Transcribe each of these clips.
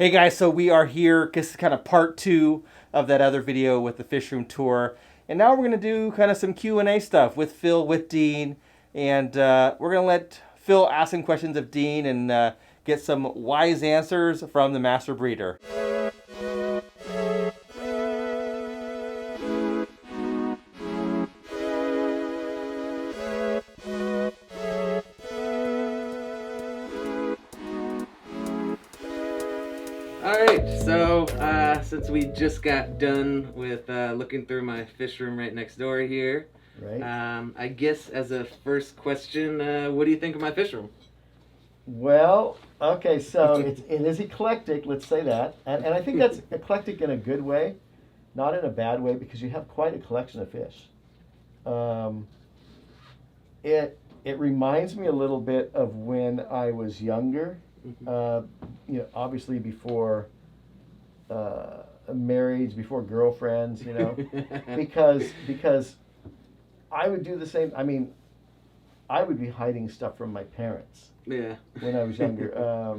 Hey guys, so we are here. This is kind of part two of that other video with the fish room tour, and now we're gonna do kind of some Q&A stuff with Phil, with Dean, and we're gonna let Phil ask some questions of Dean and get some wise answers from the master breeder. Alright, so since we just got done with looking through my fish room right next door here, Right. I guess as a first question, what do you think of my fish room? Well, okay, so it is eclectic, let's say that. And I think that's eclectic in a good way, not in a bad way, because you have quite a collection of fish. It reminds me a little bit of when I was younger. Obviously before marriage, before girlfriends, because I would do the same. I mean, I would be hiding stuff from my parents. Yeah. When I was younger.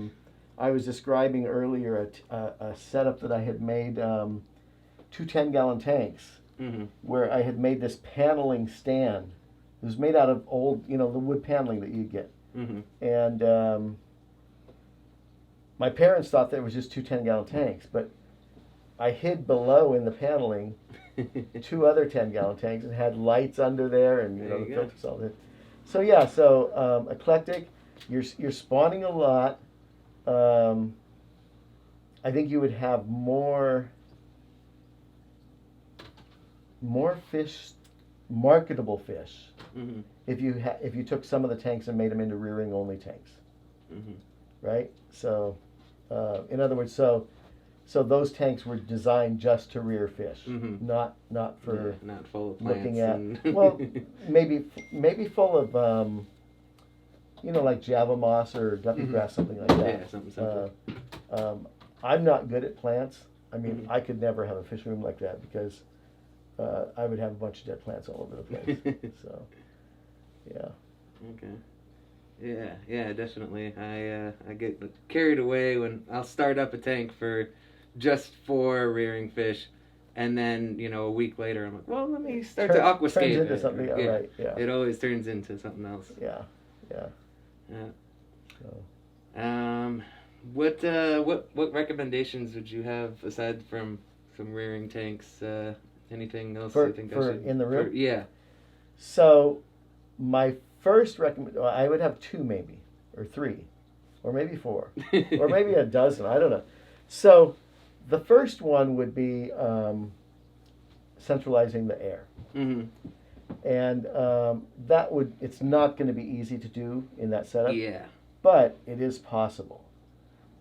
I was describing earlier a setup that I had made, two 10-gallon tanks, where I had made this paneling stand. It was made out of old, the wood paneling that you get. And my parents thought that it was just two 10-gallon tanks, but I hid below in the paneling two other 10-gallon tanks and had lights under there and the filters all that. So yeah, eclectic. You're spawning a lot. I think you would have more fish, marketable fish, if you took some of the tanks and made them into rearing only tanks, right? So, in other words, so those tanks were designed just to rear fish, not for not full of plants looking at. and Well, maybe full of like Java moss or guppy grass, something like that. Yeah, something simple. I'm not good at plants. I mean, I could never have a fish room like that because I would have a bunch of dead plants all over the place. So, yeah. Okay. Yeah, definitely. I get carried away when I'll start up a tank just for rearing fish, and then a week later I'm like, well, let me start to aquascape. Turns into something, right? Yeah. It always turns into something else. Yeah. So. What recommendations would you have aside from rearing tanks? Anything else you think I should in the room? Yeah. So, my first I would have two maybe, or three, or maybe four, or maybe a dozen. I don't know. So, the first one would be centralizing the air. And it's not going to be easy to do in that setup. Yeah. But it is possible.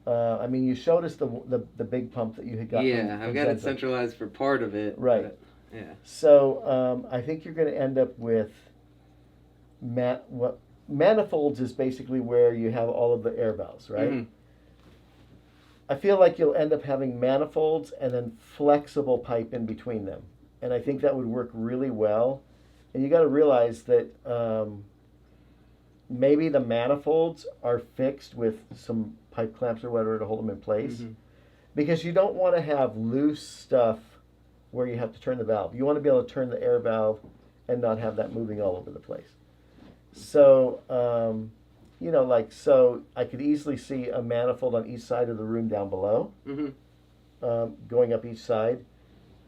I mean, you showed us the big pump that you had got. Yeah, I've got it centralized for part of it. Right. But, yeah. So I think you're going to end up with manifolds is basically where you have all of the air valves, right? I feel like you'll end up having manifolds and then flexible pipe in between them. And I think that would work really well. And you got to realize that maybe the manifolds are fixed with some pipe clamps or whatever to hold them in place. Because you don't want to have loose stuff where you have to turn the valve. You want to be able to turn the air valve and not have that moving all over the place. So, so I could easily see a manifold on each side of the room down below, going up each side.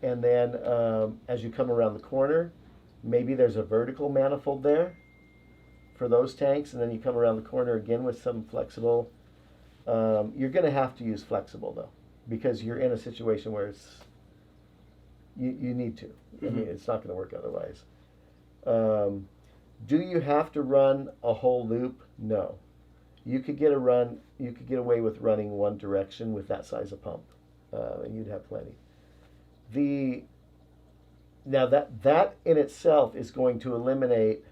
And then as you come around the corner, maybe there's a vertical manifold there for those tanks. And then you come around the corner again with some flexible. You're going to have to use flexible, though, because you're in a situation where you need to. I mean, it's not going to work otherwise. Do you have to run a whole loop? No. You could get away with running one direction with that size of pump, and you'd have plenty. Now that in itself is going to eliminate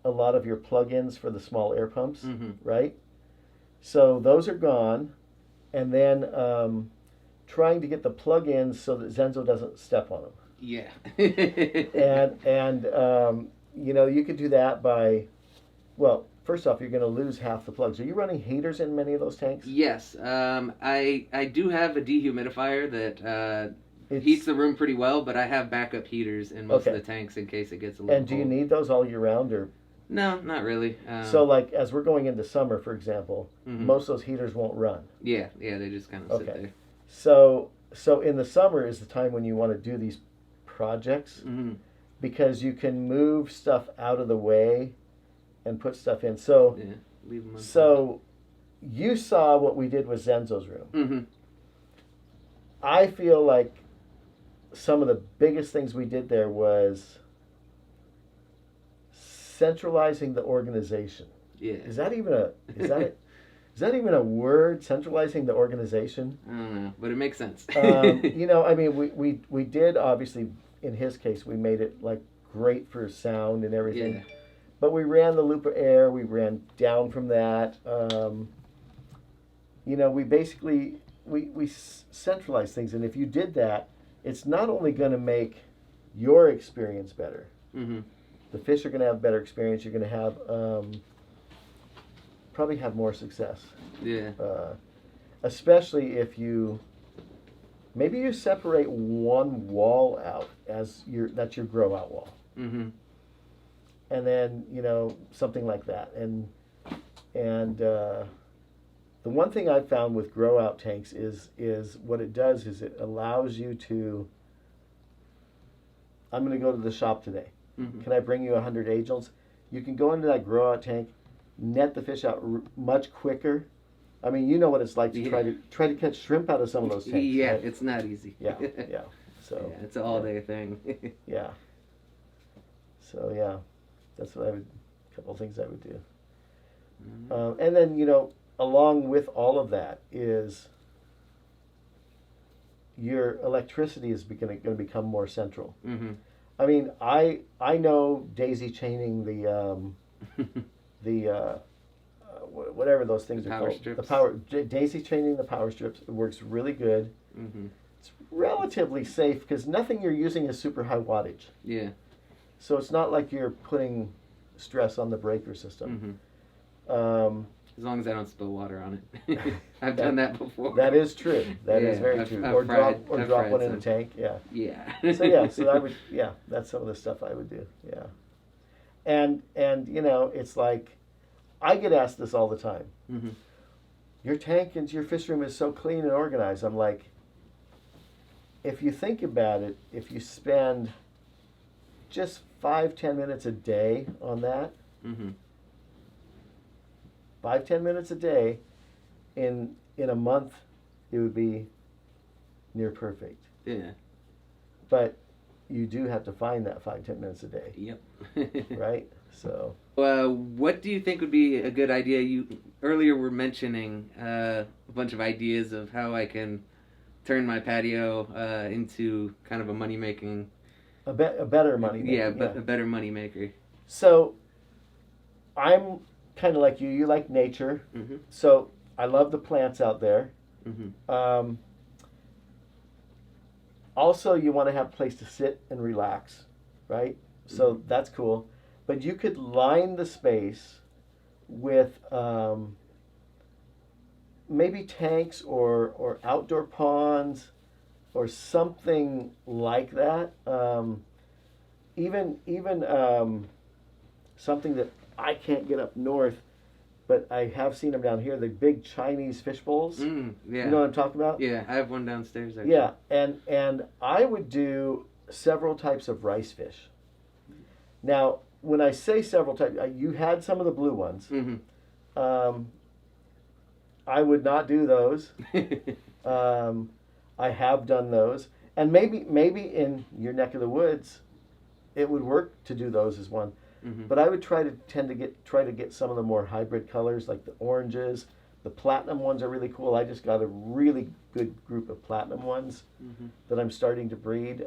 a lot of your plug-ins for the small air pumps, right? So those are gone, and then trying to get the plug-ins so that Zenzo doesn't step on them. Yeah. and you could do that by, well, first off, you're going to lose half the plugs. Are you running heaters in many of those tanks? Yes, I do have a dehumidifier that heats the room pretty well, but I have backup heaters in most of the tanks in case it gets a little And do you cold. need those all year round, or? No, not really. So, like, as we're going into summer, for example, most of those heaters won't run. Yeah, they just kind of sit there. So in the summer is the time when you want to do these projects, because you can move stuff out of the way and put stuff in. So, leave them so you saw what we did with Zenzo's room. I feel like some of the biggest things we did there was centralizing the organization. Yeah. Is that even a word? Centralizing the organization? I don't know, but it makes sense. You know, I mean, we did, obviously, in his case, we made it like great for sound and everything. Yeah. But we ran the loop of air. We ran down from that. You know, we basically we centralized things, and if you did that, it's not only going to make your experience better. The fish are going to have better experience. You're going to have probably have more success. Yeah. Especially if you maybe you separate one wall out as that's your grow out wall. And then, you know, something like that. And the one thing I've found with grow out tanks is what it does is it allows you to, I'm going to go to the shop today. Can I bring you 100 angels? You can go into that grow out tank, net the fish out much quicker. I mean, you know what it's like to try to catch shrimp out of some of those tanks. Yeah, right? it's not easy. Yeah. So yeah, it's an all day thing. Yeah. So yeah, that's what a couple of things I would do. And then, you know, along with all of that is your electricity is going to become more central. I mean, I know daisy chaining the whatever those things are called. Strips. Daisy chaining the power strips. It works really good. It's relatively safe because nothing you're using is super high wattage. Yeah. So it's not like you're putting stress on the breaker system. As long as I don't spill water on it. I've done that before. That is true. That is very true. Or drop one in a tank. Yeah. Yeah. So I would. Yeah, that's some of the stuff I would do. Yeah. And you know, it's like I get asked this all the time. Your tank and your fish room is so clean and organized. I'm like, if you think about it, if you spend just 5-10 minutes a day on that. 5-10 minutes a day, in a month, it would be near perfect. Yeah. But you do have to find that 5-10 minutes a day. Yep. Right? So. What do you think would be a good idea? You earlier were mentioning a bunch of ideas of how I can turn my patio into kind of a money making. A better money maker. Yeah, a better money maker. So, I'm kind of like you. You like nature. So I love the plants out there. Also, you want to have a place to sit and relax, right? So that's cool. But you could line the space with maybe tanks or outdoor ponds or something like that. Even something that I can't get up north, but I have seen them down here. The big Chinese fish bowls. Yeah. You know what I'm talking about? Yeah, I have one downstairs. Actually. Yeah, and I would do several types of rice fish. Now, when I say several types, you had some of the blue ones. I would not do those. I have done those, and maybe in your neck of the woods, it would work to do those as one. But I would try to get some of the more hybrid colors, like the oranges. The platinum ones are really cool. I just got a really good group of platinum ones that I'm starting to breed.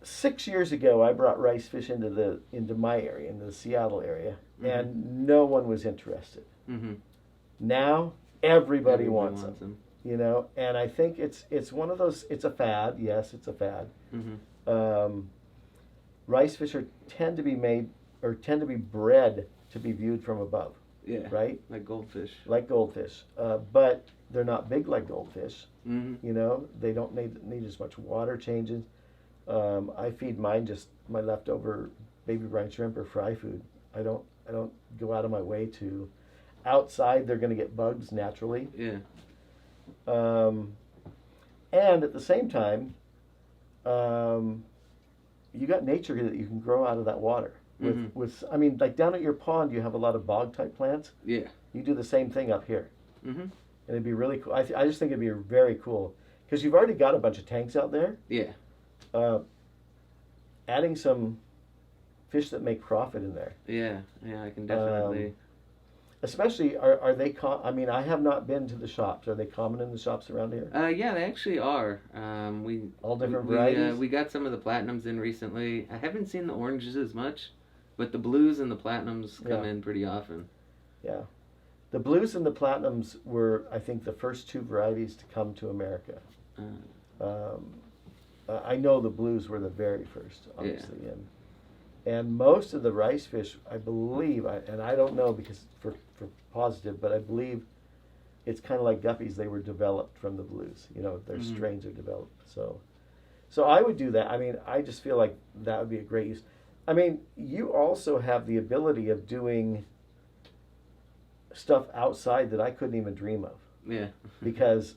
6 years ago, I brought rice fish into my area, into the Seattle area, and no one was interested. Now everybody wants them. You know, and I think it's one of those. It's a fad. Yes, it's a fad. Rice fish tend to be made or tend to be bred to be viewed from above, Yeah. right? Like goldfish. Like goldfish, but they're not big like goldfish. Mm-hmm. You know, they don't need as much water changes. I feed mine just my leftover baby brine shrimp or fry food. I don't go out of my way to. Outside, they're going to get bugs naturally. Yeah. And at the same time, you got nature that you can grow out of that water. With I mean, like down at your pond, you have a lot of bog type plants. Yeah. You do the same thing up here, Mm-hmm. and it'd be really cool. I just think it'd be very cool because you've already got a bunch of tanks out there. Yeah. Adding some fish that make profit in there. Yeah. Yeah. I can definitely. Especially, are they? I mean, I have not been to the shops. Are they common in the shops around here? Yeah, they actually are. All different varieties. We got some of the platinums in recently. I haven't seen the oranges as much, but the blues and the platinums come in pretty often. Yeah, the blues and the platinums were, I think, the first two varieties to come to America. I know the blues were the very first, obviously, and most of the rice fish, I believe, and I don't know because for positive, but I believe it's kind of like guppies. They were developed from the blues. You know, their strains are developed. So I would do that. I mean, I just feel like that would be a great use. I mean, you also have the ability of doing stuff outside that I couldn't even dream of. Yeah. Because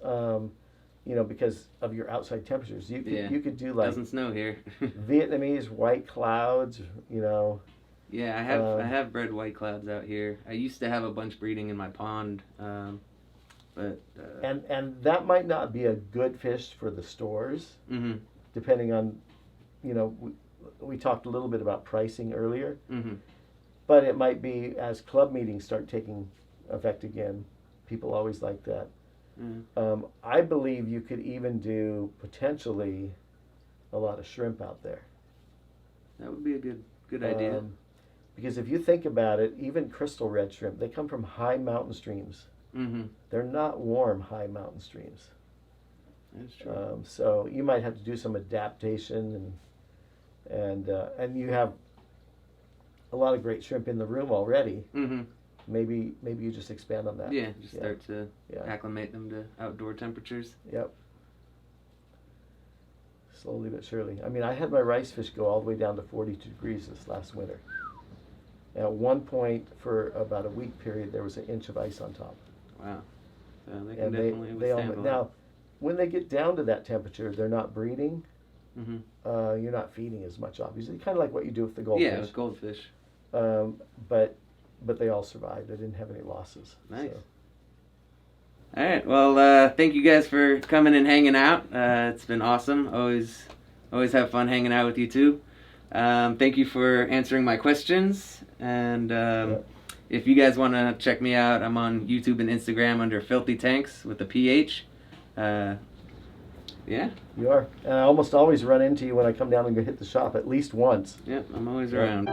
you know, because of your outside temperatures, you could do like doesn't snow here. Vietnamese white clouds. You know. Yeah, I have bred white clouds out here. I used to have a bunch breeding in my pond, but and that might not be a good fish for the stores, depending on, you know, we talked a little bit about pricing earlier, but it might be as club meetings start taking effect again. People always like that. I believe you could even do potentially a lot of shrimp out there. That would be a good idea. Because if you think about it, even crystal red shrimp, they come from high mountain streams. They're not warm high mountain streams. That's true. So you might have to do some adaptation, and you have a lot of great shrimp in the room already. Maybe you just expand on that. Yeah, start to acclimate them to outdoor temperatures. Yep. Slowly but surely. I mean, I had my rice fish go all the way down to 42 degrees this last winter. At one point, for about a week period, there was an inch of ice on top. Wow. So they can definitely withstand that. Now, when they get down to that temperature, they're not breeding. You're not feeding as much, obviously. Kind of like what you do with the goldfish. Yeah, with goldfish. But they all survived. I didn't have any losses. Nice. So. All right. Well, thank you guys for coming and hanging out. It's been awesome. Always have fun hanging out with you too. Thank you for answering my questions. And if you guys want to check me out, I'm on YouTube and Instagram under Filthy Tanks with a PH. Yeah. You are. And I almost always run into you when I come down and go hit the shop at least once. Yep, I'm always around.